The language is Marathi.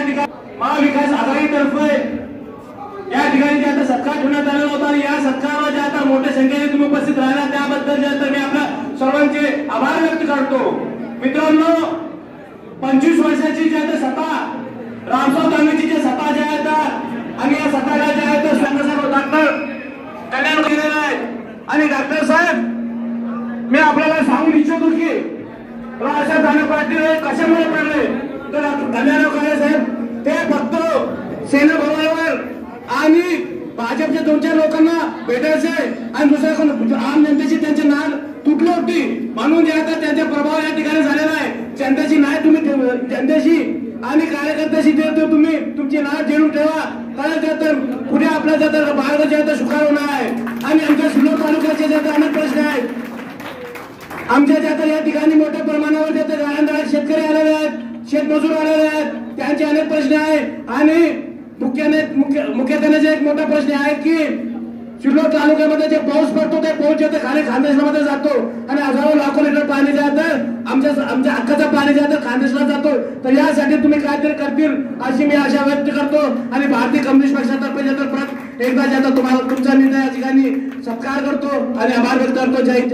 ठिकाणी महाविकास आघाडीतर्फे या ठिकाणी जे आता सत्कार ठेवण्यात आलेला होता, या सत्काराला जे आता मोठ्या संख्येने तुम्ही उपस्थित राहिला त्याबद्दल जे मी आपल्या सर्वांचे आभार व्यक्त करतो। मित्रांनो, 25 वर्षाची जी आता सत्ता रामसाहेब दानवेची जी सत्ता जी आहे आणि या सत्ताला जे आहे तर डॉक्टर कल्याण केलेला आहे। आणि डॉक्टर साहेब, मी आपल्याला सांगू इच्छितो की रामसाहेब दानवे पाटील कशामुळे पडले तर कल्याण साहेब ते फक्त सेनाभरणावर आणि भाजपच्या 2-4 लोकांना भेटायचे आणि दुसऱ्या कोण आम जनतेची त्यांची नाळ तुटली होती म्हणून जे आता त्यांचा प्रभाव या ठिकाणी झालेला आहे। जनतेची नाही तुम्ही जनतेशी आणि कार्यकर्त्याशी तुम्ही तुमची नाळ जेणून ठेवा, कारण पुढे आपल्या जातात मार्ग जे आता सुखार होणार आहे। आणि आमच्या सिल्लोड तालुक्याचे जे अनेक प्रश्न आहेत, आमच्या ज्या या ठिकाणी मोठ्या प्रमाणावर जे गाळ्यांदारात शेतकरी आलेले आहेत, शेतमजूर आलेले आहेत, त्यांचे अनेक प्रश्न आहेत। आणि मुख्यत्याने जे एक मोठा प्रश्न आहे की सिल्लोड तालुक्यामध्ये जे पाऊस पडतो ते पाऊस जे खाली खानदेशमध्ये जातो आणि हजारो लाखो लिटर पाणी जे आहे आमच्या हक्काचं पाणी जे आहे खानदेशला जातो। तर यासाठी तुम्ही काहीतरी करतील अशी मी आशा व्यक्त करतो। आणि भारतीय कम्युनिस्ट पक्षातर्फे जे परत एकदा जे तुम्हाला तुमचा निर्णय या ठिकाणी सत्कार करतो आणि आभार व्यक्त करतो। जय हिंद।